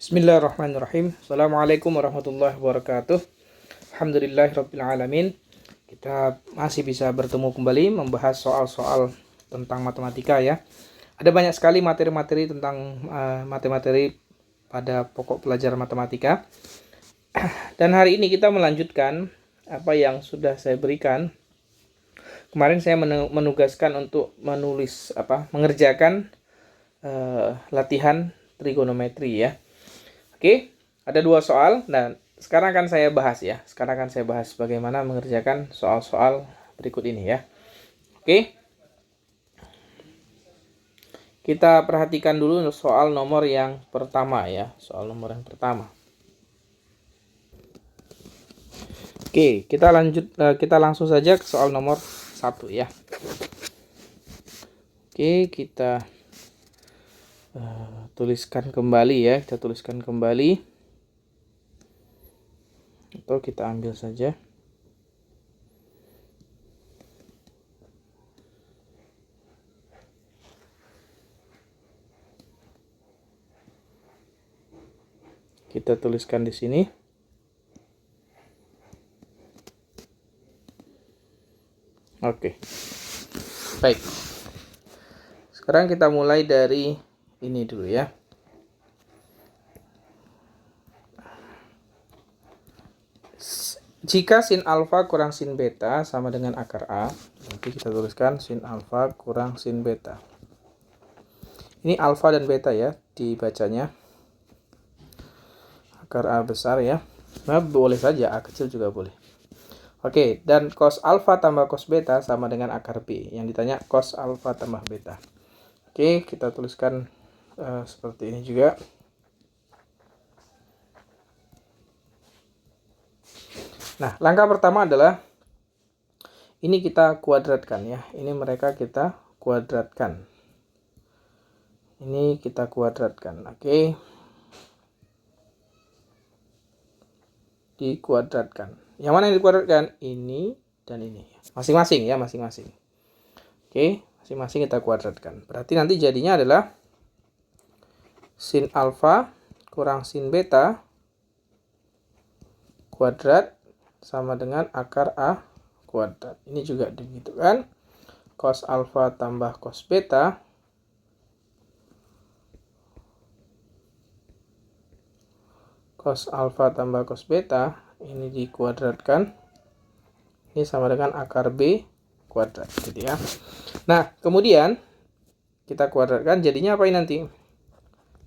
Bismillahirrahmanirrahim. Assalamualaikum warahmatullahi wabarakatuh. Alhamdulillahirrabbilalamin. Kita masih bisa bertemu kembali membahas soal-soal tentang matematika ya. Ada banyak sekali materi-materi tentang materi pada pokok pelajaran matematika. Dan hari ini kita melanjutkan apa yang sudah saya berikan. Kemarin saya menugaskan untuk mengerjakan latihan trigonometri ya. Oke, ada dua soal. Nah, sekarang akan saya bahas ya. Sekarang akan saya bahas bagaimana mengerjakan soal-soal berikut ini ya. Oke. Kita perhatikan dulu soal nomor yang pertama ya. Soal nomor yang pertama. Oke, kita langsung saja ke soal nomor 1 ya. Oke, kita tuliskan kembali ya. Kita tuliskan kembali. Atau kita ambil saja. Kita tuliskan di sini. Oke. Baik. Sekarang kita mulai dari ini dulu ya. Jika sin alfa kurang sin beta sama dengan akar A, nanti kita tuliskan sin alfa kurang sin beta. Ini alfa dan beta ya dibacanya. Akar A besar ya. Nah, boleh saja A kecil juga boleh. Oke, dan cos alfa tambah cos beta sama dengan akar B. Yang ditanya cos alfa tambah beta. Oke, kita tuliskan seperti ini juga. Nah, langkah pertama adalah ini kita kuadratkan ya. Ini mereka kita kuadratkan. Ini kita kuadratkan. Oke. Dikuadratkan. Yang mana yang dikuadratkan? Ini dan ini. Masing-masing ya, masing-masing. Oke, masing-masing kita kuadratkan. Berarti nanti jadinya adalah sin alfa kurang sin beta kuadrat sama dengan akar A kuadrat. Ini juga begitu kan. Cos alfa tambah cos beta cos alfa tambah cos beta ini dikuadratkan. Ini sama dengan akar B kuadrat gitu ya. Nah, kemudian kita kuadratkan jadinya apa ini nanti?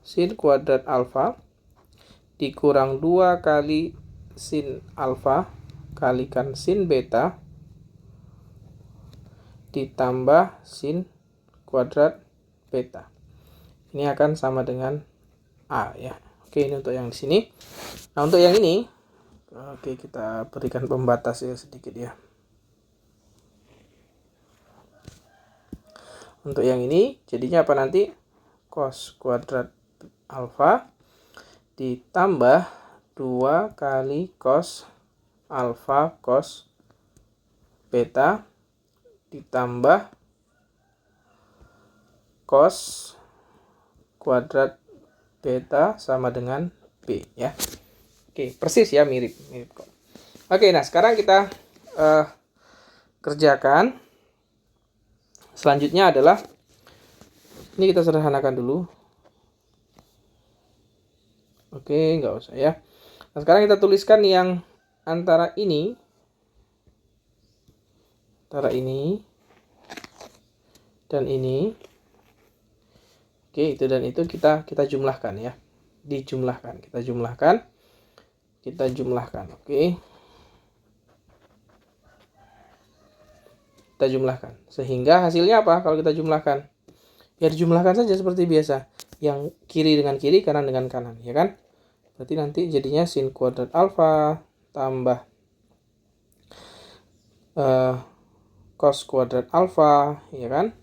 Sin kuadrat alfa dikurang 2 kali sin alfa kalikan sin beta ditambah sin kuadrat beta. Ini akan sama dengan A ya. Oke, ini untuk yang di sini. Nah, untuk yang ini, oke, kita berikan pembatas ya sedikit ya. Untuk yang ini, jadinya apa nanti? Cos kuadrat alfa ditambah 2 kali cos alfa cos beta ditambah cos kuadrat beta sama dengan B ya. Oke, persis ya, mirip kok. Oke, nah sekarang kita kerjakan. Selanjutnya adalah ini kita sederhanakan dulu. Oke, nggak usah ya. Nah, sekarang kita tuliskan yang antara ini dan ini. Oke, itu dan itu kita jumlahkan ya. Kita jumlahkan. Oke. Kita jumlahkan. Sehingga hasilnya apa kalau kita jumlahkan? Ya dijumlahkan saja seperti biasa. Yang kiri dengan kiri, kanan dengan kanan, ya kan? Berarti nanti jadinya sin kuadrat alfa tambah cos kuadrat alfa, ya kan?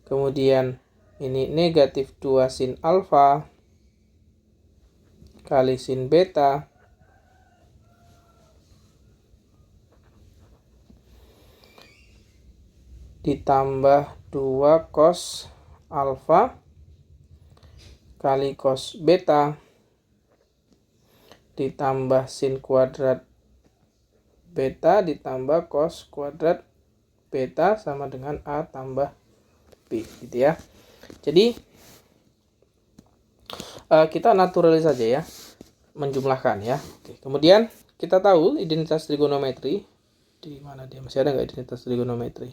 Kemudian ini negatif 2 sin alfa kali sin beta ditambah 2 cos alfa kali cos beta ditambah sin kuadrat beta ditambah cos kuadrat beta sama dengan A tambah B gitu ya. Jadi kita naturalis saja ya, menjumlahkan ya. Oke, kemudian kita tahu identitas trigonometri. Di mana dia? Masih ada nggak identitas trigonometri?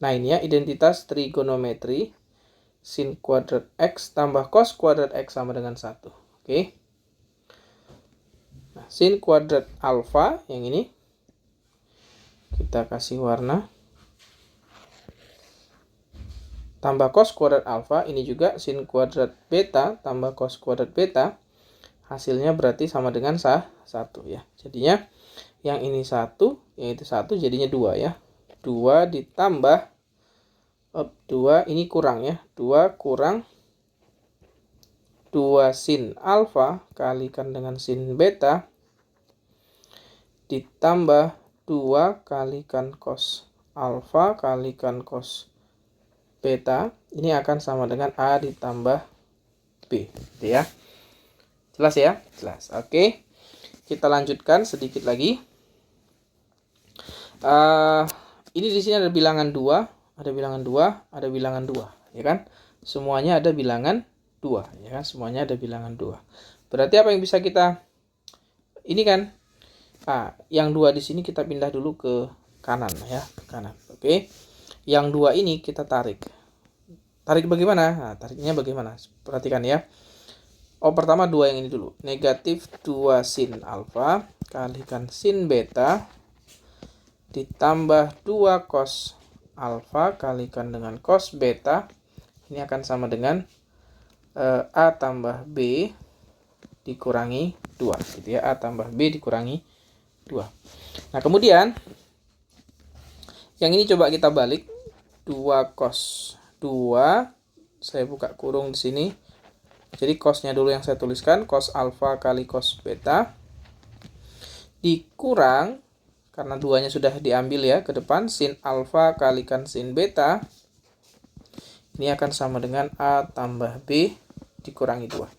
Nah ini ya, identitas trigonometri sin kuadrat X tambah cos kuadrat X sama dengan 1. Oke. Nah, sin kuadrat alfa yang ini kita kasih warna. Tambah cos kuadrat alfa, ini juga sin kuadrat beta tambah cos kuadrat beta. Hasilnya berarti sama dengan 1 ya. Jadinya yang ini 1, yang itu 1, jadinya 2 ya. 2 ditambah 2 ini kurang ya. 2 kurang 2 sin alfa kalikan dengan sin beta ditambah 2 kalikan cos alfa kalikan cos beta, ini akan sama dengan A ditambah B gitu ya. Jelas ya? Jelas. Oke. Kita lanjutkan sedikit lagi. Ini di sini ada bilangan 2, ada bilangan 2, ada bilangan 2, ya kan? Semuanya ada bilangan 2, ya kan? Semuanya ada bilangan 2. Berarti apa yang bisa kita ini kan? Yang 2 di sini kita pindah dulu ke kanan ya, ke kanan. Oke. Yang 2 ini kita tarik. Tarik bagaimana? Nah, tariknya bagaimana? Perhatikan ya. Pertama 2 yang ini dulu. Negatif 2 sin alfa kalikan sin beta ditambah 2 cos alfa kalikan dengan cos beta. Ini akan sama dengan A tambah B dikurangi 2 gitu ya. A tambah B dikurangi 2. Nah, kemudian yang ini coba kita balik. 2 cos 2, saya buka kurung di sini. Jadi cosnya dulu yang saya tuliskan, cos alfa kali cos beta dikurang, karena 2-nya sudah diambil ya ke depan, sin alfa kalikan sin beta. Ini akan sama dengan A tambah B dikurangi 2.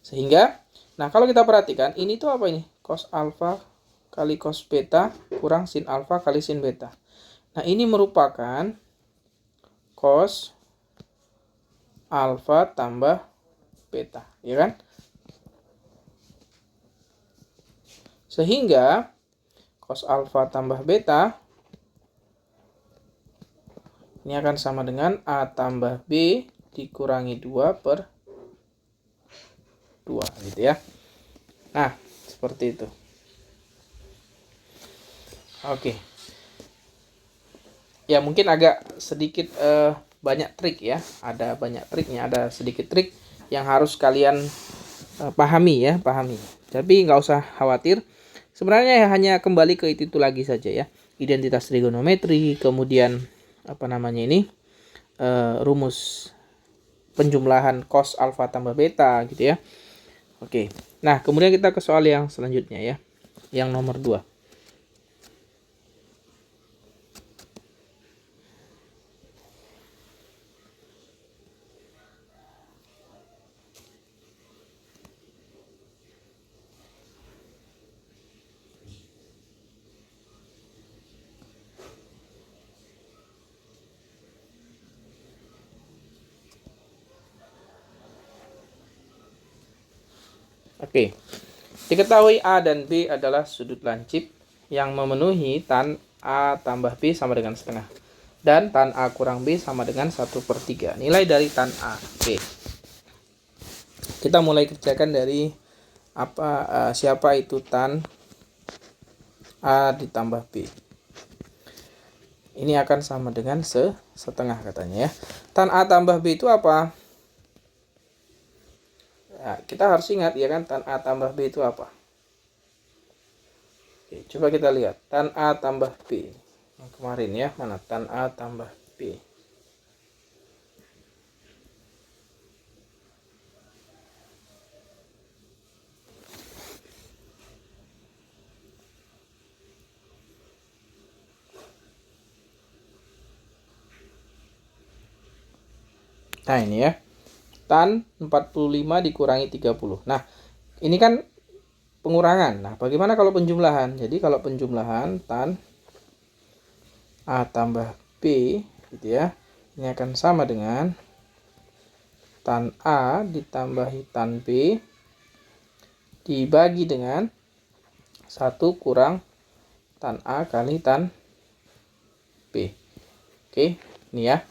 Sehingga, nah kalau kita perhatikan, ini tuh apa ini? Cos alfa kali cos beta kurang sin alfa kali sin beta. Nah ini merupakan cos alfa tambah beta, ya kan? Sehingga cos alfa tambah beta ini akan sama dengan A tambah B dikurangi 2 per 2 gitu ya. Nah, seperti itu. Oke. Ya, mungkin agak sedikit banyak trik ya. Ada banyak triknya, ada sedikit trik yang harus kalian pahami ya, pahami. Tapi nggak usah khawatir. Sebenarnya hanya kembali ke itu lagi saja ya. Identitas trigonometri, kemudian apa namanya ini? Rumus penjumlahan cos alfa tambah beta gitu ya. Oke. Nah, kemudian kita ke soal yang selanjutnya ya. Yang nomor 2. Oke, diketahui A dan B adalah sudut lancip yang memenuhi tan A tambah B sama dengan setengah. Dan tan A kurang B sama dengan 1/3. Nilai dari tan A. Oke. Kita mulai kerjakan dari siapa itu tan A ditambah B. Ini akan sama dengan setengah katanya ya. Tan A tambah B itu apa? Nah, kita harus ingat ya kan, tan A tambah B itu apa? Oke, coba kita lihat tan A tambah B yang kemarin ya, mana tan A tambah B. Nah ini ya, tan 45 dikurangi 30. Nah, ini kan pengurangan. Nah, bagaimana kalau penjumlahan? Jadi kalau penjumlahan tan A tambah B gitu ya. Ini akan sama dengan tan A ditambahi tan B dibagi dengan 1 kurang tan A kali tan B. Oke, ini ya.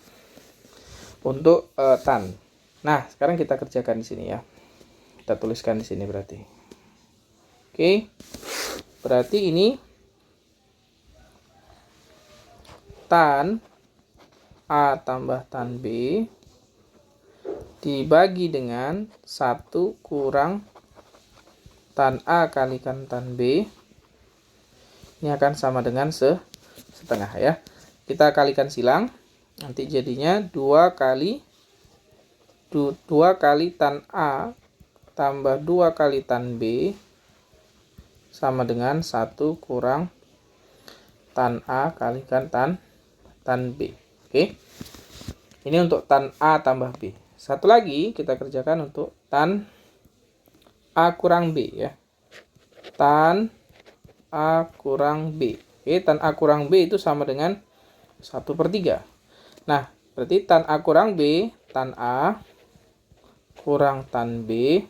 Untuk tan. Nah, sekarang kita kerjakan di sini ya. Kita tuliskan di sini berarti. Oke. Berarti ini tan A tambah tan B dibagi dengan 1 kurang tan A kalikan tan B. Ini akan sama dengan setengah ya. Kita kalikan silang. Nanti jadinya 2 kali tan A tambah 2 kali tan B sama dengan 1 kurang tan A kalikan tan B. Oke. Ini untuk tan A tambah B. Satu lagi kita kerjakan untuk tan A kurang B ya. Tan A kurang B. Oke, tan A kurang B itu sama dengan 1/3. Nah, berarti tan A kurang B, tan A kurang tan B,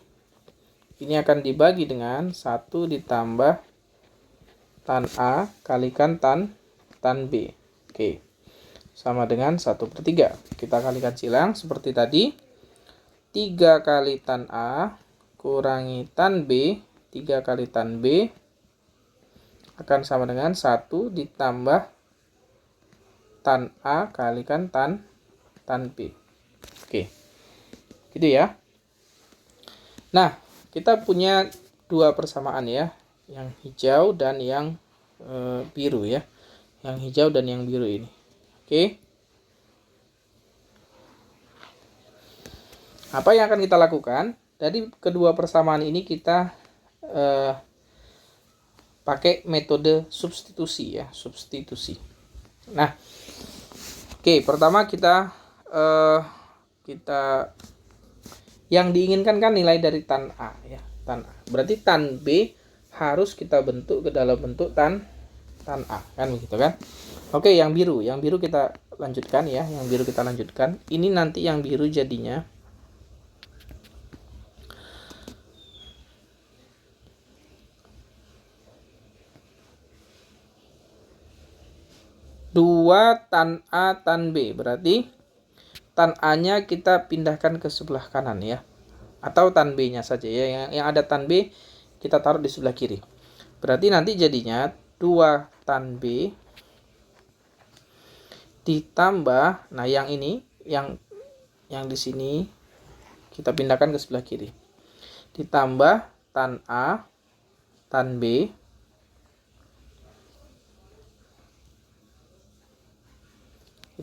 ini akan dibagi dengan 1 ditambah tan A kalikan tan B. Oke, sama dengan 1/3. Kita kalikan silang seperti tadi. 3 kali tan A kurangi tan B, 3 kali tan B akan sama dengan 1 ditambah tan A kalikan tan B. Oke. Gitu ya. Nah, kita punya 2 persamaan ya. Yang hijau dan yang biru ya. Yang hijau dan yang biru ini. Oke. Apa yang akan kita lakukan? Dari kedua persamaan ini kita pakai metode substitusi ya, substitusi. Nah, oke, pertama kita yang diinginkan kan nilai dari tan A ya, tan A. Berarti tan B harus kita bentuk ke dalam bentuk tan A, kan begitu kan? Oke, yang biru kita lanjutkan ya, yang biru kita lanjutkan. Ini nanti yang biru jadinya 2 tan A tan B. Berarti tan A-nya kita pindahkan ke sebelah kanan ya. Atau tan B-nya saja ya. Yang ada tan B kita taruh di sebelah kiri. Berarti nanti jadinya 2 tan B ditambah, nah yang ini yang di sini kita pindahkan ke sebelah kiri. Ditambah tan A tan B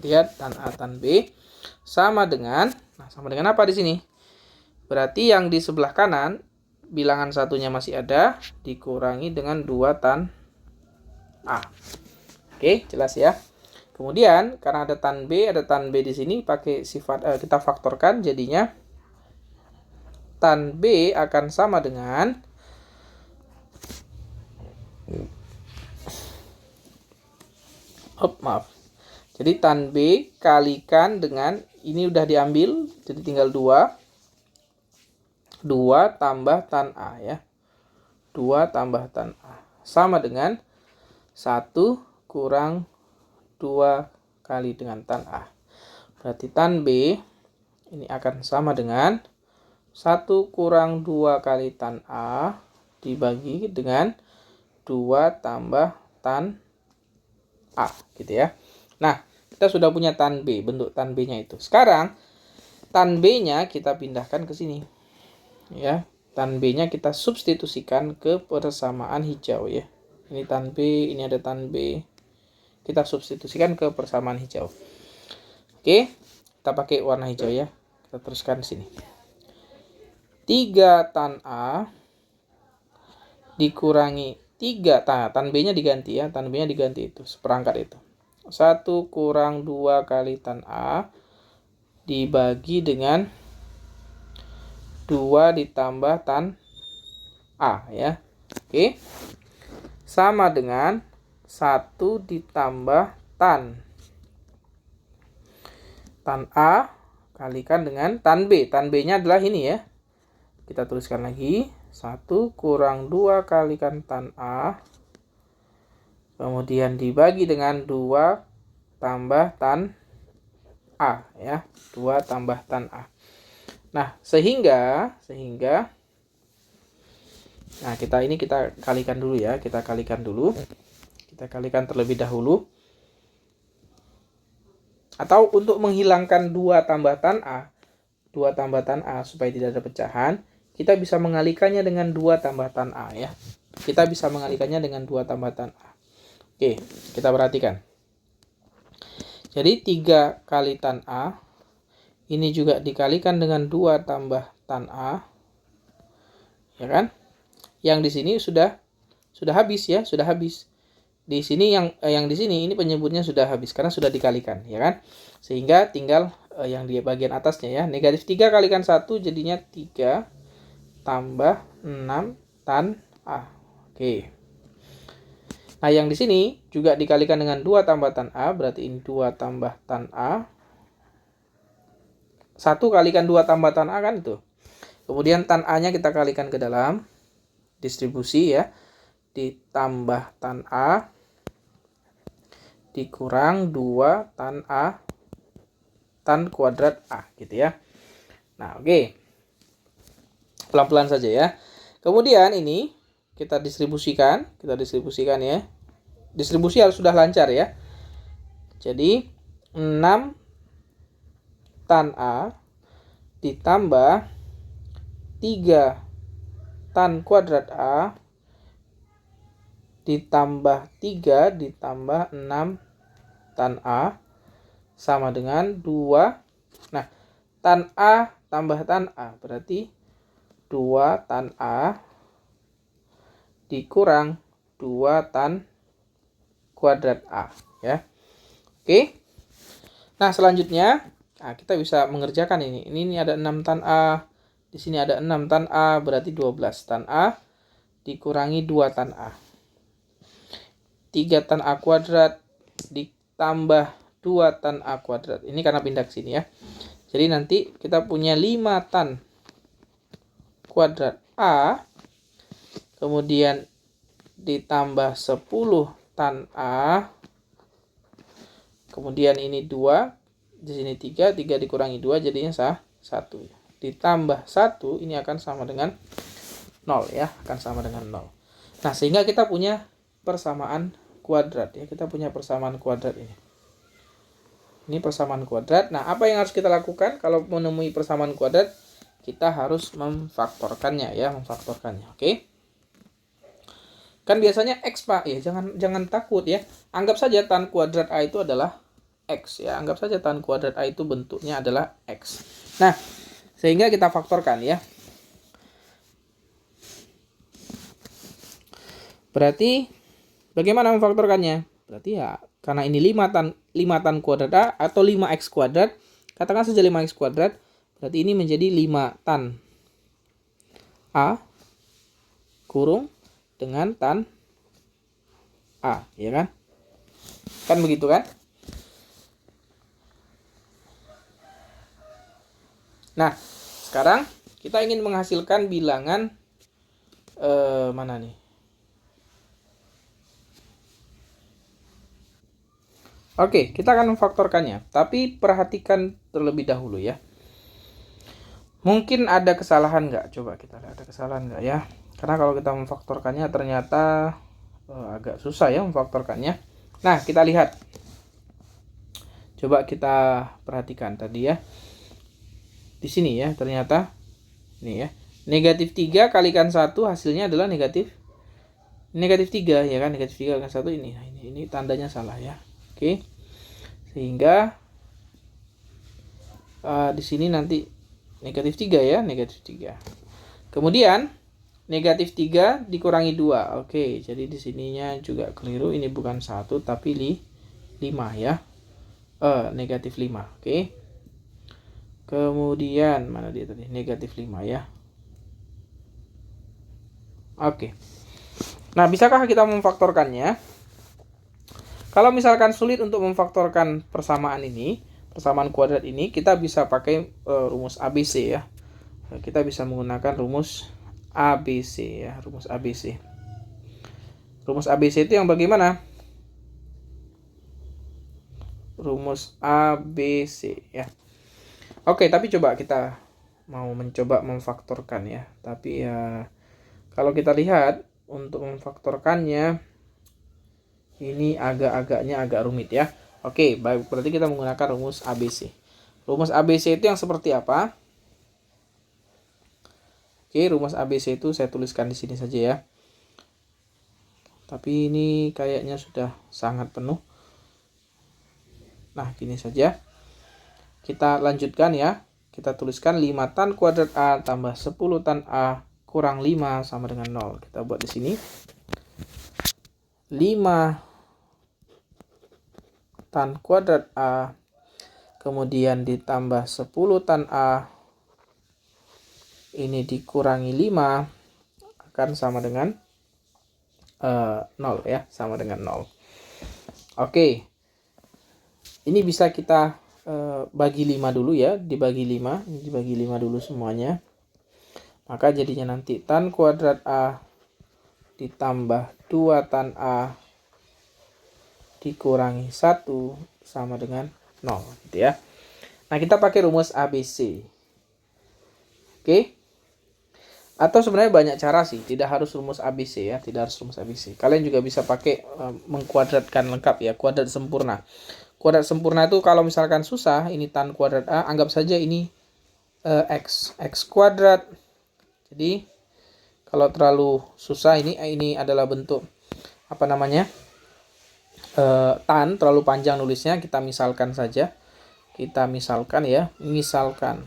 lihat tan A tan B sama dengan, sama dengan apa di sini? Berarti yang di sebelah kanan bilangan satunya masih ada dikurangi dengan 2 tan A. Oke, jelas ya. Kemudian karena ada tan B di sini pakai sifat kita faktorkan, jadinya tan B akan sama dengan jadi tan B kalikan dengan, ini udah diambil, jadi tinggal 2 tambah tan A ya. 2 tambah tan A. Sama dengan 1 kurang 2 kali dengan tan A. Berarti tan B ini akan sama dengan 1 kurang 2 kali tan A dibagi dengan 2 tambah tan A. Gitu ya. Nah, kita sudah punya tan B, bentuk tan B-nya itu. Sekarang tan B-nya kita pindahkan ke sini. Ya, tan B-nya kita substitusikan ke persamaan hijau ya. Ini tan B, ini ada tan B. Kita substitusikan ke persamaan hijau. Oke, kita pakai warna hijau ya. Kita teruskan di sini. 3 tan A dikurangi 3 tan B-nya diganti ya. Tan B-nya diganti itu, seperangkat itu. 1 kurang 2 kali tan A dibagi dengan 2 ditambah tan A ya. Oke. Sama dengan 1 ditambah tan A kalikan dengan tan B. Tan B-nya adalah ini ya. Kita tuliskan lagi. 1 kurang 2 kalikan tan A. Kemudian dibagi dengan 2 tambah tan A ya. 2 tambah tan A. Nah, sehingga nah, kita kalikan dulu ya. Kita kalikan terlebih dahulu. Atau untuk menghilangkan 2 tambah tan A supaya tidak ada pecahan, kita bisa mengalikannya dengan 2 tambah tan A ya. Kita bisa mengalikannya dengan 2 tambah tan A. Oke, kita perhatikan. Jadi 3 kali tan A ini juga dikalikan dengan 2 tambah tan A. Ya kan? Yang di sini sudah habis ya, sudah habis. Di sini yang di sini ini penyebutnya sudah habis karena sudah dikalikan, ya kan? Sehingga tinggal yang di bagian atasnya ya. Negatif 3 kalikan 1 jadinya 3 tambah 6 tan A. Oke. Nah, yang di sini juga dikalikan dengan 2 tambah tan A, berarti ini 2 tambah tan A. 1 kalikan 2 tambah tan A kan itu. Kemudian tan A-nya kita kalikan ke dalam distribusi ya. Ditambah tan A dikurang 2 tan A tan kuadrat A gitu ya. Nah, oke. Pelan-pelan saja ya. Kemudian ini kita distribusikan ya. Distribusi harus sudah lancar ya. Jadi 6 tan A ditambah 3 tan kuadrat A ditambah 3 ditambah 6 tan A sama dengan 2. Nah, tan A tambah tan A berarti 2 tan A dikurang 2 tan kuadrat A ya. Oke. Nah, selanjutnya kita bisa mengerjakan ini. Ini ada 6 tan A. Di sini ada 6 tan A berarti 12 tan A dikurangi 2 tan A. 3 tan A kuadrat ditambah 2 tan A kuadrat. Ini karena pindah ke sini ya. Jadi nanti kita punya 5 tan kuadrat A. Kemudian ditambah 10 tan A. Kemudian ini 2. Di sini 3 dikurangi 2 jadinya 1. Ditambah 1 ini akan sama dengan 0 ya. Akan sama dengan 0. Nah, sehingga kita punya persamaan kuadrat ya. Kita punya persamaan kuadrat ini. Ini persamaan kuadrat. Nah, apa yang harus kita lakukan kalau menemui persamaan kuadrat? Kita harus memfaktorkannya ya, Oke? Kan biasanya X, Pak. Ya, jangan takut ya. Anggap saja tan kuadrat A itu adalah X ya. Anggap saja tan kuadrat A itu bentuknya adalah X. Nah, sehingga kita faktorkan ya. Berarti bagaimana memfaktorkannya? Berarti ya karena ini 5 tan kuadrat A atau 5x kuadrat, katakan saja 5x kuadrat, berarti ini menjadi 5 tan A kurung dengan tan A, ya kan? Kan begitu kan? Nah, sekarang kita ingin menghasilkan bilangan mana nih? Oke, kita akan memfaktorkannya. Tapi perhatikan terlebih dahulu ya. Mungkin ada kesalahan nggak? Coba kita lihat ada kesalahan nggak ya. Karena kalau kita memfaktorkannya ternyata agak susah ya memfaktorkannya. Nah, kita lihat. Coba kita perhatikan tadi ya. Di sini ya, ternyata ini ya. Negatif 3 kalikan 1 hasilnya adalah negatif 3 ya kan. Negatif 3 kalikan 1 ini. Nah, ini tandanya salah ya. Oke. Sehingga di sini nanti negatif 3 ya, negatif 3. Kemudian negatif 3 dikurangi 2. Oke, jadi di sininya juga keliru. Ini bukan 1 tapi 5 ya. Negatif 5. Oke. Kemudian mana dia tadi? Negatif 5 ya. Oke. Nah, bisakah kita memfaktorkannya? Kalau misalkan sulit untuk memfaktorkan persamaan ini, persamaan kuadrat ini, kita bisa pakai rumus ABC ya. Kita bisa menggunakan rumus ABC ya, rumus ABC. Rumus ABC itu yang bagaimana? Rumus ABC ya. Oke, tapi coba kita mau mencoba memfaktorkan ya. Tapi ya kalau kita lihat untuk memfaktorkannya ini agak-agaknya agak rumit ya. Oke, baik, berarti kita menggunakan rumus ABC. Rumus ABC itu yang seperti apa? Oke, rumus ABC itu saya tuliskan di sini saja ya. Tapi ini kayaknya sudah sangat penuh. Nah, gini saja. Kita lanjutkan ya. Kita tuliskan 5 tan kuadrat A tambah 10 tan A kurang 5 sama dengan 0. Kita buat di sini. 5 tan kuadrat A kemudian ditambah 10 tan A ini dikurangi 5 akan sama dengan 0 ya, sama dengan 0. Oke. Ini bisa kita bagi 5 dulu ya, dibagi 5, dibagi 5 dulu semuanya. Maka jadinya nanti tan kuadrat A ditambah 2 tan A dikurangi 1 sama dengan 0 gitu ya. Nah, kita pakai rumus ABC. Oke. Atau sebenarnya banyak cara sih, tidak harus rumus ABC ya, tidak harus rumus ABC. Kalian juga bisa pakai mengkuadratkan lengkap ya, kuadrat sempurna. Kuadrat sempurna itu kalau misalkan susah, ini tan kuadrat A, anggap saja ini x kuadrat. Jadi kalau terlalu susah ini adalah bentuk apa namanya? Tan terlalu panjang nulisnya, kita misalkan saja. Kita misalkan ya, misalkan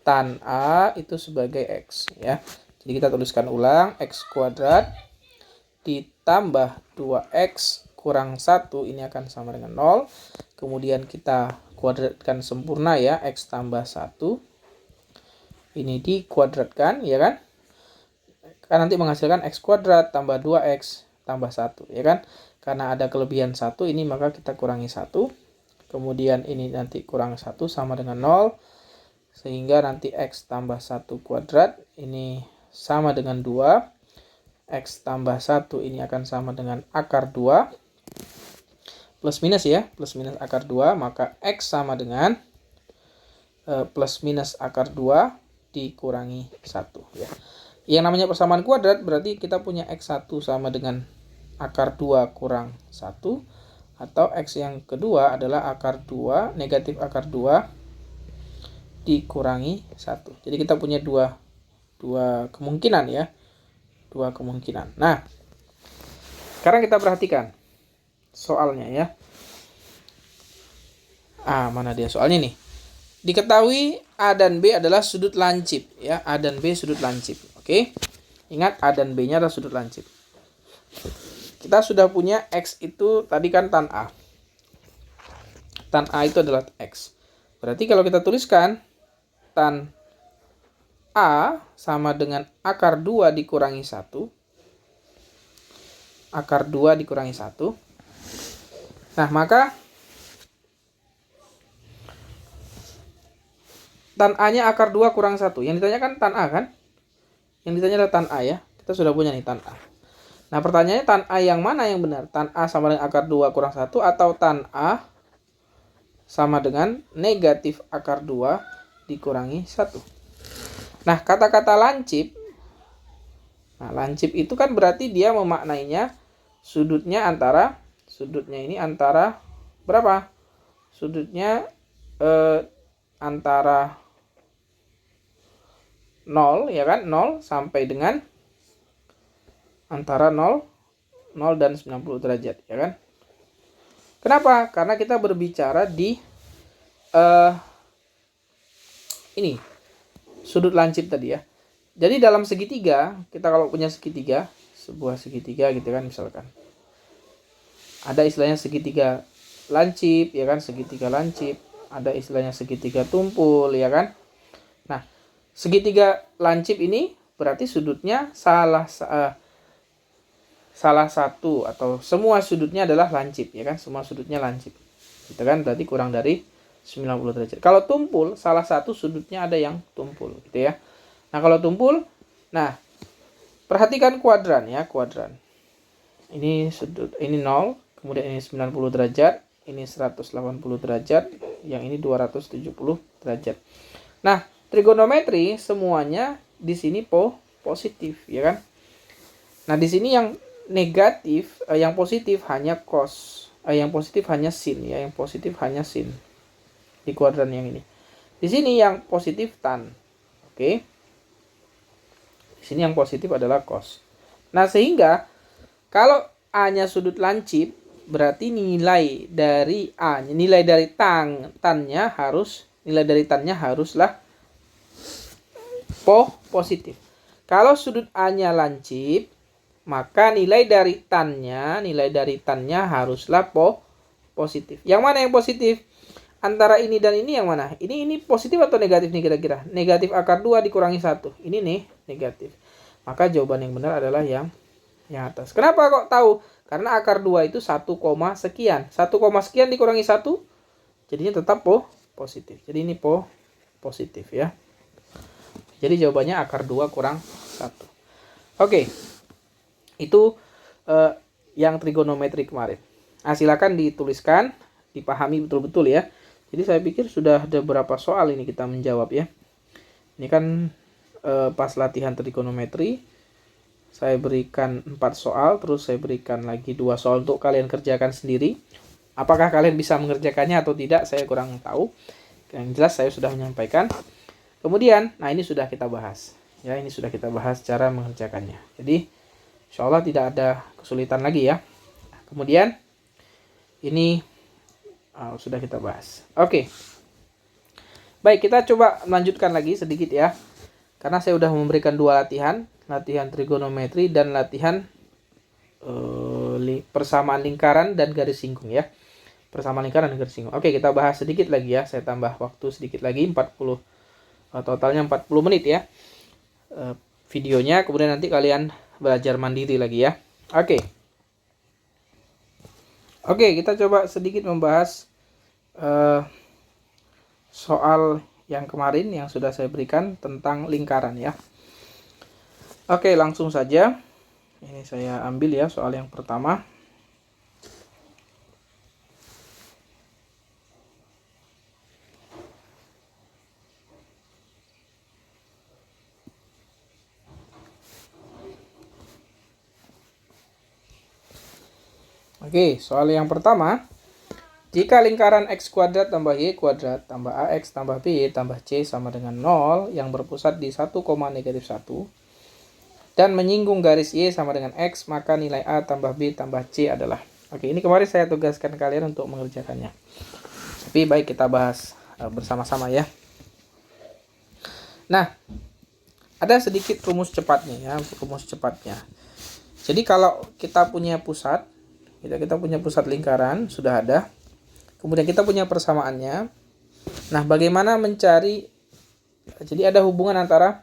tan A itu sebagai X ya. Jadi kita tuliskan ulang, X kuadrat ditambah 2X kurang 1 ini akan sama dengan 0. Kemudian kita kuadratkan sempurna ya, X tambah 1. Ini dikuadratkan ya kan. Kan nanti menghasilkan X kuadrat tambah 2X tambah 1 ya kan. Karena ada kelebihan 1 ini maka kita kurangi 1. Kemudian ini nanti kurang 1 sama dengan 0. Sehingga nanti X tambah 1 kuadrat ini sama dengan 2. X tambah 1 ini akan sama dengan akar 2. Plus minus ya, plus minus akar 2. Maka X sama dengan plus minus akar 2 dikurangi 1 ya. Yang namanya persamaan kuadrat berarti kita punya X1 sama dengan akar 2 kurang 1. Atau X yang kedua adalah akar 2, negatif akar 2 dikurangi 1. Jadi kita punya dua kemungkinan ya. Dua kemungkinan. Nah, sekarang kita perhatikan soalnya ya. Mana dia soalnya nih? Diketahui A dan B adalah sudut lancip ya. A dan B sudut lancip. Oke. Ingat A dan B-nya adalah sudut lancip. Kita sudah punya X itu tadi kan tan A. Tan A itu adalah X. Berarti kalau kita tuliskan tan A sama dengan akar 2 dikurangi 1. Akar 2 dikurangi 1. Nah, maka tan A-nya akar 2 kurang 1. Yang ditanyakan tan A kan? Yang ditanya adalah tan A ya. Kita sudah punya nih tan A. Nah, pertanyaannya tan A yang mana yang benar? Tan A sama dengan akar 2 kurang 1 atau tan A sama dengan negatif akar 2 dikurangi 1. Nah, kata-kata lancip. Nah, lancip itu kan berarti dia memaknainya sudutnya ini antara berapa? Sudutnya antara 0 ya kan? 0 sampai dengan antara 0 dan 90 derajat ya kan? Kenapa? Karena kita berbicara di ini sudut lancip tadi ya. Jadi dalam segitiga, kita kalau punya segitiga, sebuah segitiga gitu kan misalkan. Ada istilahnya segitiga lancip ya kan, segitiga lancip. Ada istilahnya segitiga tumpul ya kan. Nah, segitiga lancip ini berarti sudutnya salah satu atau semua sudutnya adalah lancip, ya kan? Semua sudutnya lancip. Gitu kan? Berarti kurang dari 90 derajat. Kalau tumpul, salah satu sudutnya ada yang tumpul, gitu ya. Nah, kalau tumpul, nah, perhatikan kuadran ya, kuadran. Ini sudut, ini 0, kemudian ini 90 derajat, ini 180 derajat, yang ini 270 derajat. Nah, trigonometri semuanya di sini positif, ya kan? Nah, di sini yang negatif, yang positif hanya cos, yang positif hanya sin, ya, yang positif hanya sin di kuadran yang ini. Di sini yang positif tan, oke? Di sini yang positif adalah cos. Nah, sehingga kalau A-nya sudut lancip, berarti nilai dari A-nya, nilai dari tannya haruslah positif. Kalau sudut A-nya lancip, maka nilai dari tannya haruslah positif. Yang mana yang positif? Antara ini dan ini yang mana? Ini positif atau negatif nih kira-kira? Negatif akar 2 dikurangi 1. Ini nih negatif. Maka jawaban yang benar adalah yang atas. Kenapa kok tahu? Karena akar 2 itu 1, sekian. 1, sekian dikurangi 1, jadinya tetap positif. Jadi ini positif ya. Jadi jawabannya akar 2 kurang 1. Oke. Itu yang trigonometri kemarin. Nah, silakan dituliskan, dipahami betul-betul ya. Jadi saya pikir sudah ada beberapa soal ini kita menjawab ya. Ini kan pas latihan trigonometri saya berikan 4 soal, terus saya berikan lagi 2 soal untuk kalian kerjakan sendiri. Apakah kalian bisa mengerjakannya atau tidak, saya kurang tahu. Yang jelas saya sudah menyampaikan. Kemudian, nah ini sudah kita bahas. Ya, ini sudah kita bahas cara mengerjakannya. Jadi, insya Allah tidak ada kesulitan lagi ya. Kemudian, ini sudah kita bahas. Oke. Baik, kita coba melanjutkan lagi sedikit ya. Karena saya sudah memberikan 2 latihan trigonometri dan latihan persamaan lingkaran dan garis singgung ya. Persamaan lingkaran dan garis singgung. Oke, kita bahas sedikit lagi ya. Saya tambah waktu sedikit lagi, totalnya 40 menit ya. Videonya, kemudian nanti kalian belajar mandiri lagi ya. Oke, kita coba sedikit membahas soal yang kemarin yang sudah saya berikan tentang lingkaran ya. Oke, langsung saja. Ini saya ambil ya soal yang pertama. Oke, soal yang pertama. Jika lingkaran x kuadrat tambah y kuadrat tambah ax tambah b tambah c sama dengan 0 yang berpusat di 1, negatif 1 dan menyinggung garis y sama dengan x, maka nilai a tambah b tambah c adalah. Oke, ini kemarin saya tugaskan kalian untuk mengerjakannya. Tapi baik kita bahas bersama-sama ya. Nah, ada sedikit rumus cepatnya ya, rumus cepatnya. Jadi kalau kita punya pusat, kita punya pusat lingkaran sudah ada. Kemudian kita punya persamaannya. Nah, bagaimana mencari? Jadi ada hubungan antara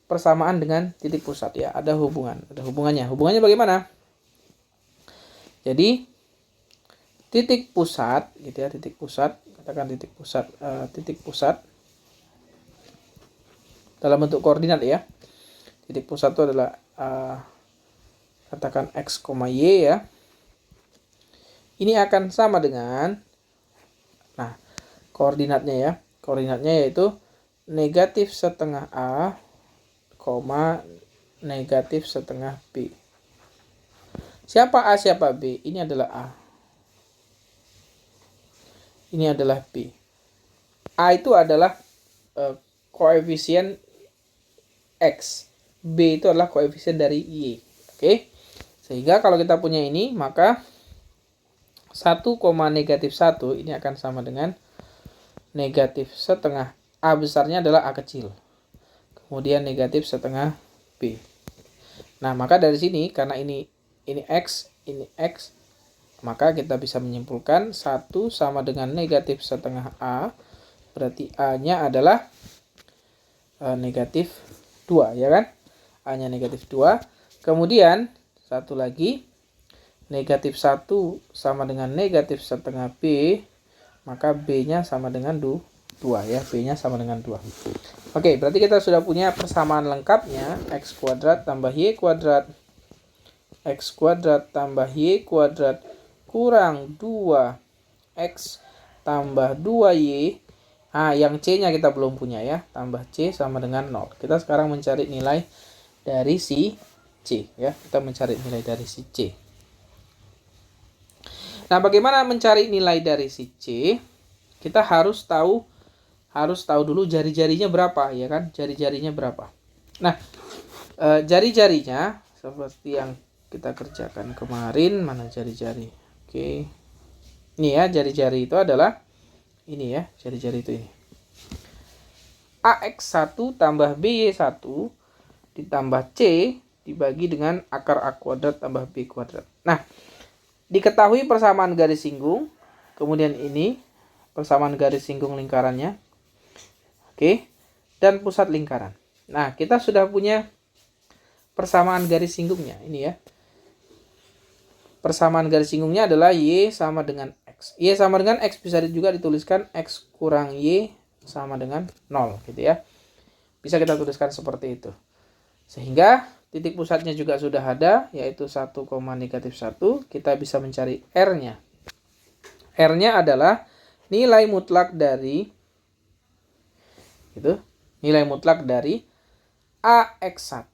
persamaan dengan titik pusat ya. Ada hubungannya. Hubungannya bagaimana? Jadi titik pusat, gitu ya, titik pusat. Katakan titik pusat dalam bentuk koordinat ya. Titik pusat itu adalah katakan x, y ya. Ini akan sama dengan, nah, koordinatnya ya. Koordinatnya yaitu negatif setengah A, negatif setengah B. Siapa A, siapa B? Ini adalah A. Ini adalah B. A itu adalah koefisien X. B itu adalah koefisien dari Y. Oke. Sehingga kalau kita punya ini, maka 1, negatif 1 ini akan sama dengan negatif setengah A besarnya adalah A kecil. Kemudian negatif setengah B. Nah, maka dari sini karena ini X, maka kita bisa menyimpulkan 1 sama dengan negatif setengah A. Berarti A-nya adalah negatif 2 ya kan. A-nya negatif 2. Kemudian satu lagi, negatif 1 sama dengan negatif setengah B, maka B-nya sama dengan 2 ya. B-nya sama dengan 2. Oke, berarti kita sudah punya persamaan lengkapnya. X kuadrat tambah Y kuadrat. X kuadrat tambah Y kuadrat kurang 2X tambah 2Y. Nah, yang C-nya kita belum punya ya. Tambah C sama dengan 0. Kita sekarang mencari nilai dari si C ya. Kita mencari nilai dari si C. Nah, bagaimana mencari nilai dari si C? Kita harus tahu dulu jari-jarinya berapa ya kan? Jari-jarinya berapa. Nah, jari-jarinya seperti yang kita kerjakan kemarin, mana jari-jari? Oke. Ini ya, jari-jari itu adalah ini ya, jari-jari itu ini. AX1 tambah BY1 ditambah C dibagi dengan akar A kuadrat tambah B kuadrat. Nah, diketahui persamaan garis singgung, kemudian ini persamaan garis singgung lingkarannya. Oke, dan pusat lingkaran. Nah, kita sudah punya persamaan garis singgungnya, ini ya. Persamaan garis singgungnya adalah Y sama dengan X. Y sama dengan X bisa juga dituliskan X kurang Y sama dengan 0 gitu ya. Bisa kita tuliskan seperti itu. Sehingga titik pusatnya juga sudah ada, yaitu 1, negatif 1. Kita bisa mencari R-nya. R-nya adalah nilai mutlak dari nilai mutlak dari AX1.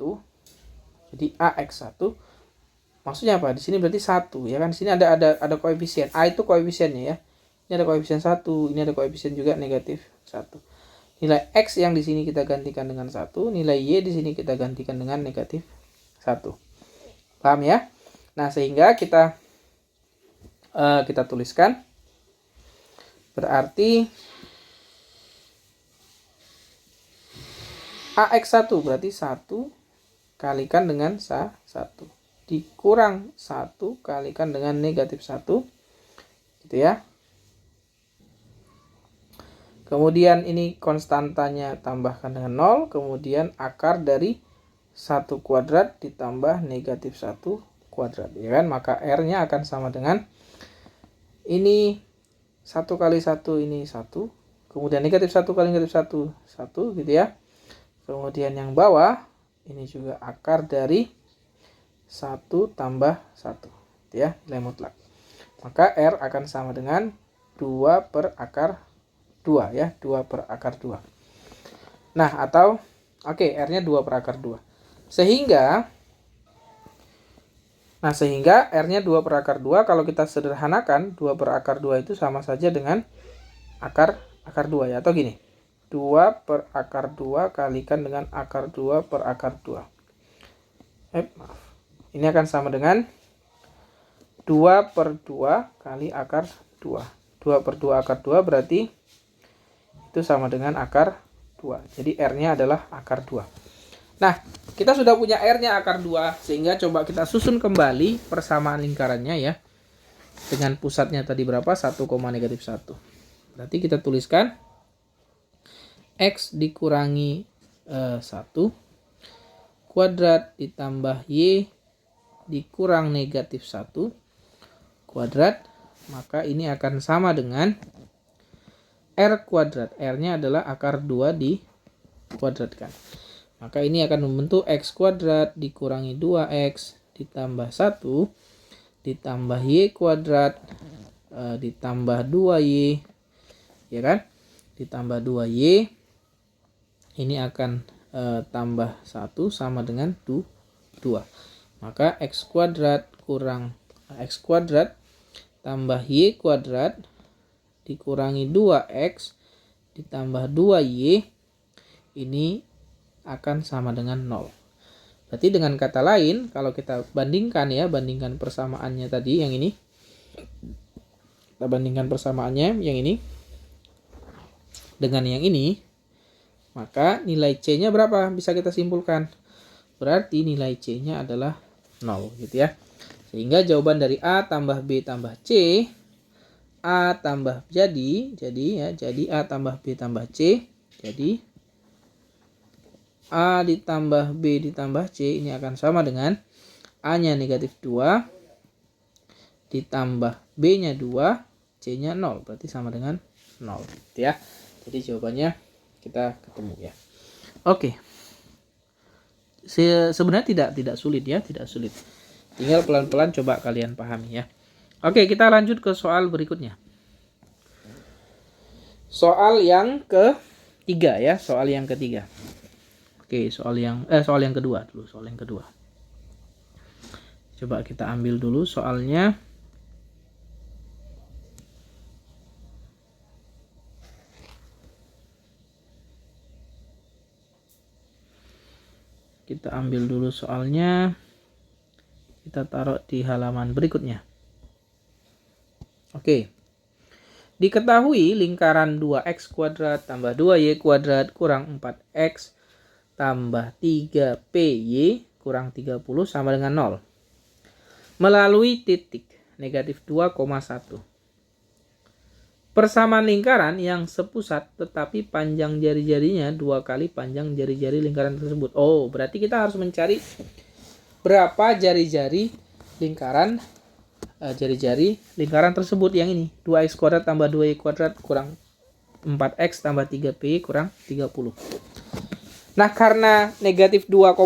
Jadi AX1 maksudnya apa? Di sini berarti 1 ya kan. Di sini ada koefisien. A itu koefisiennya ya. Ini ada koefisien 1, ini ada koefisien juga negatif 1. Nilai X yang di sini kita gantikan dengan 1, nilai Y di sini kita gantikan dengan negatif 1. Paham ya? Nah, sehingga kita tuliskan berarti AX1 berarti 1 kalikan dengan 1 dikurang 1 kalikan dengan negatif 1 gitu ya. Kemudian ini konstantanya tambahkan dengan 0, kemudian akar dari 1 kuadrat ditambah negatif 1 kuadrat ya kan. Maka R-nya akan sama dengan ini 1 kali 1 ini 1, kemudian negatif 1 kali negatif 1 1 gitu ya. Kemudian yang bawah ini juga akar dari 1 tambah 1 ya, nilai mutlak. Maka R akan sama dengan 2 per akar 2 ya, 2 per akar 2. Nah, atau oke, R-nya 2 per akar 2. Sehingga R-nya 2 per akar 2, kalau kita sederhanakan 2 per akar 2 itu sama saja dengan akar 2 ya, atau gini. 2 per akar 2 kalikan dengan akar 2 per akar 2. Maaf. Ini akan sama dengan 2 per 2 kali akar 2. 2 per 2 akar 2 berarti itu sama dengan akar 2. Jadi R-nya adalah akar 2. Nah, kita sudah punya R-nya akar 2. Sehingga coba kita susun kembali persamaan lingkarannya ya. Dengan pusatnya tadi berapa? 1, negatif 1. Berarti kita tuliskan X dikurangi 1 kuadrat ditambah Y dikurang negatif 1 kuadrat, maka ini akan sama dengan R kuadrat. R-nya adalah akar 2 dikuadratkan. Maka ini akan membentuk X kuadrat dikurangi 2X ditambah 1 ditambah Y kuadrat ditambah 2Y ya kan, ditambah 2Y ini akan tambah 1 sama dengan 2. Maka X kuadrat kurang X kuadrat tambah Y kuadrat dikurangi 2X ditambah 2Y ini akan sama dengan 0. Berarti dengan kata lain, kalau kita bandingkan persamaannya tadi yang ini. Kita bandingkan persamaannya yang ini dengan yang ini, maka nilai C-nya berapa? Bisa kita simpulkan. Berarti nilai C-nya adalah 0 gitu ya. Sehingga jawaban dari A tambah B tambah C, A tambah jadi A tambah B tambah C, jadi A ditambah B ditambah C ini akan sama dengan A-nya negatif 2 ditambah B-nya 2, C-nya 0. Berarti sama dengan 0. Gitu ya. Jadi jawabannya kita ketemu ya. Oke. Sebenarnya tidak sulit ya, tidak sulit. Tinggal pelan-pelan coba kalian pahami ya. Oke, kita lanjut ke soal berikutnya. Soal yang ketiga ya, soal yang ketiga. Oke, soal yang kedua dulu, soal yang kedua. Coba kita ambil dulu soalnya. Kita ambil dulu soalnya. Kita taruh di halaman berikutnya. Oke. Diketahui lingkaran 2x kuadrat tambah 2y kuadrat kurang 4x tambah 3py kurang 30 sama dengan 0. Melalui titik negatif 2,1. Persamaan lingkaran yang sepusat tetapi panjang jari-jarinya 2 kali panjang jari-jari lingkaran tersebut. Oh, berarti kita harus mencari berapa jari-jari lingkaran tersebut yang ini. 2x kuadrat tambah 2y kuadrat kurang 4x tambah 3p kurang 30. Nah, karena negatif 2,1,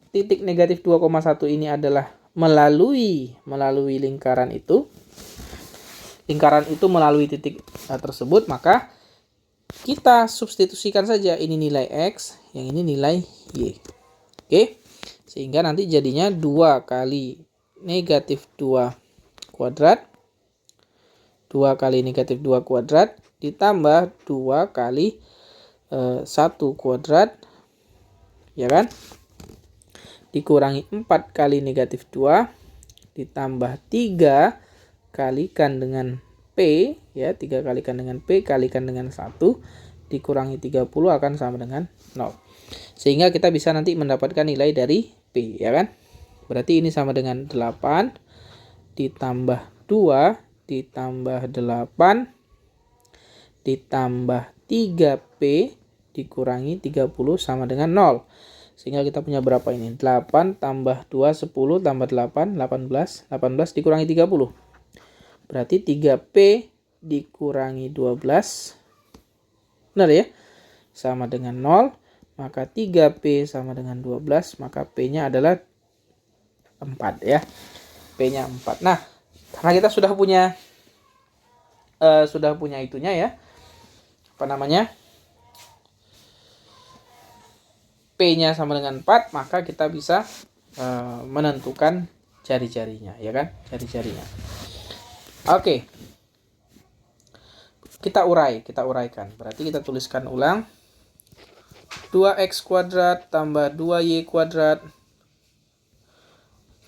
titik negatif 2,1 ini adalah melalui lingkaran itu. Lingkaran itu melalui titik tersebut, maka kita substitusikan saja ini nilai x, yang ini nilai y. Oke. Sehingga nanti jadinya 2 kali negatif 2 kuadrat. 2 kali negatif 2 kuadrat ditambah 2 kali 1 kuadrat. Ya kan? Dikurangi 4 kali negatif 2 ditambah 3 kalikan dengan P, ya, 3 kalikan dengan P kalikan dengan 1 dikurangi 30 akan sama dengan 0. Sehingga kita bisa nanti mendapatkan nilai dari P, ya kan? Berarti ini sama dengan 8 ditambah 2 ditambah 8 ditambah 3P dikurangi 30 sama dengan 0. Sehingga kita punya berapa ini? 8 tambah 2, 10 tambah 8, 18. 18 dikurangi 30. Berarti 3P dikurangi 12. Benar ya? Sama dengan 0. Maka 3P sama dengan 12. Maka P-nya adalah 4 ya. P-nya 4. Nah, karena kita sudah punya itunya ya. Apa namanya? P-nya sama dengan 4. Maka kita bisa menentukan jari-jarinya. Ya kan? Jari-jarinya. Oke. Kita uraikan. Berarti kita tuliskan ulang. 2x kuadrat tambah 2y kuadrat.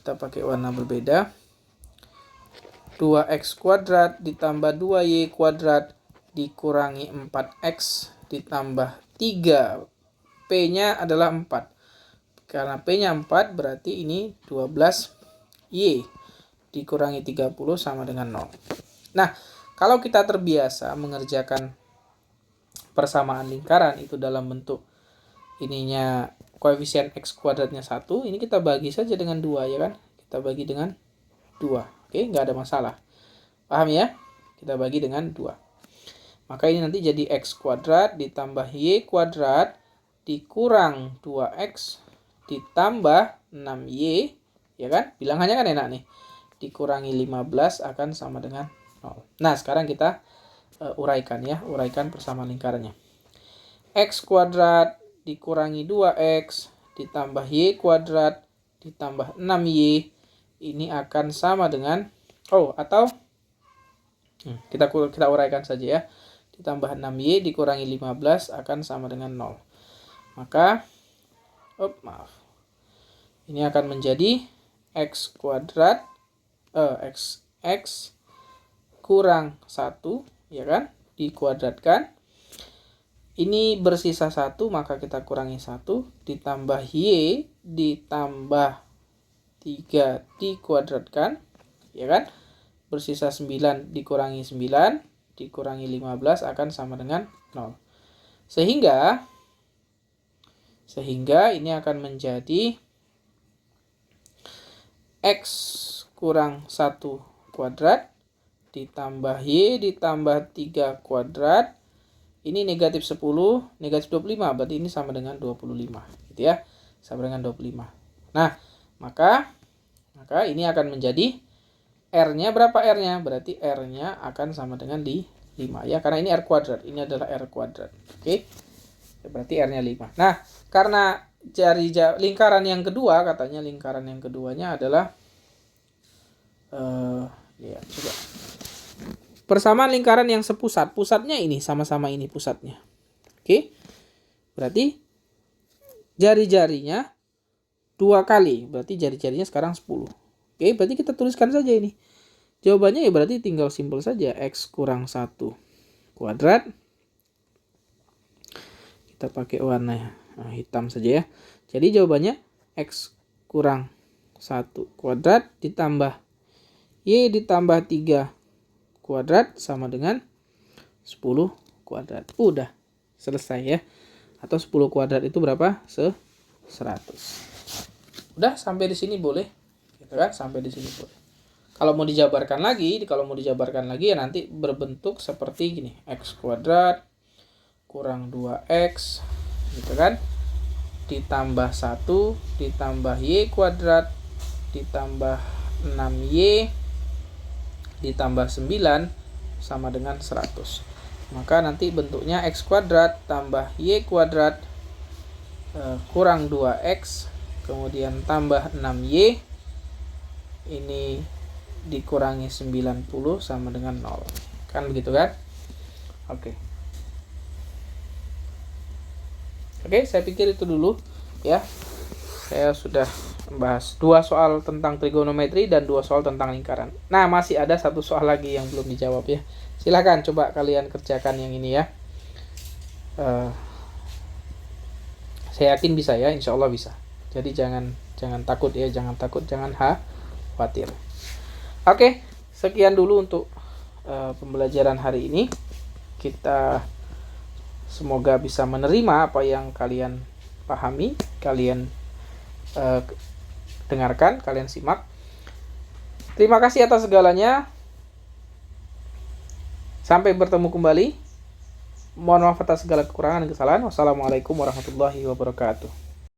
Kita pakai warna berbeda. 2x kuadrat ditambah 2y kuadrat dikurangi 4x ditambah 3. P-nya adalah 4. Karena P-nya 4 berarti ini 12y. Dikurangi 30 sama dengan 0. Nah, kalau kita terbiasa mengerjakan persamaan lingkaran itu dalam bentuk ininya koefisien x kuadratnya 1, ini kita bagi saja dengan 2 ya kan? Kita bagi dengan 2. Oke, nggak ada masalah. Paham ya? Kita bagi dengan 2. Maka ini nanti jadi x kuadrat ditambah y kuadrat dikurang 2x ditambah 6y, ya kan? Bilangannya kan enak nih. Dikurangi 15 akan sama dengan 0. Nah, sekarang kita uraikan ya, uraikan persamaan lingkarannya. X kuadrat dikurangi 2x ditambah y kuadrat ditambah 6y ini akan sama dengan kita uraikan saja ya. Ditambah 6y dikurangi 15 akan sama dengan 0. Maka ini akan menjadi x kuadrat x kurang 1 ya kan, dikuadratkan. Ini bersisa 1, maka kita kurangi 1 ditambah y ditambah 3 dikuadratkan ya kan, bersisa 9 dikurangi 9 dikurangi 15 akan sama dengan 0. Sehingga Sehingga ini akan menjadi X kurang 1 kuadrat ditambah Y ditambah 3 kuadrat. Ini negatif 10, negatif 25, berarti ini sama dengan 25. Gitu ya, sama dengan 25. Nah, maka ini akan menjadi R-nya berapa R-nya? Berarti R-nya akan sama dengan 5 ya, karena ini R kuadrat, ini adalah R kuadrat. Oke. Berarti R-nya 5. Nah, karena lingkaran yang kedua, katanya lingkaran yang keduanya adalah ya, coba. Persamaan lingkaran yang sepusat. Pusatnya ini, sama-sama ini pusatnya. Oke. Berarti jari-jarinya 2 kali. Berarti jari-jarinya sekarang 10. Oke, berarti kita tuliskan saja ini. Jawabannya ya berarti tinggal simpel saja. X kurang 1 kuadrat. Kita pakai warna hitam saja ya. Jadi jawabannya X kurang 1 kuadrat ditambah Y ditambah 3 kuadrat sama dengan 10 kuadrat. Udah selesai ya. Atau 10 kuadrat itu berapa? 100. Udah sampai di sini boleh. Gitu kan? Sampai di sini boleh. Kalau mau dijabarkan lagi ya nanti berbentuk seperti gini. X kuadrat kurang 2X gitu kan? Ditambah 1 ditambah Y kuadrat ditambah 6Y ditambah 9 sama dengan 100. Maka nanti bentuknya X kuadrat tambah Y kuadrat kurang 2X kemudian tambah 6Y ini dikurangi 90 sama dengan 0. Kan begitu kan? Oke, saya pikir itu dulu ya. Saya sudah membahas 2 soal tentang trigonometri dan 2 soal tentang lingkaran. Nah, masih ada 1 soal lagi yang belum dijawab ya. Silahkan coba kalian kerjakan yang ini ya. Saya yakin bisa ya, insya Allah bisa. Jadi jangan takut ya, jangan khawatir. Oke, sekian dulu untuk pembelajaran hari ini. Kita semoga bisa menerima apa yang kalian pahami, kalian dengarkan, kalian simak. Terima kasih atas segalanya. Sampai bertemu kembali. Mohon maaf atas segala kekurangan dan kesalahan. Wassalamualaikum warahmatullahi wabarakatuh.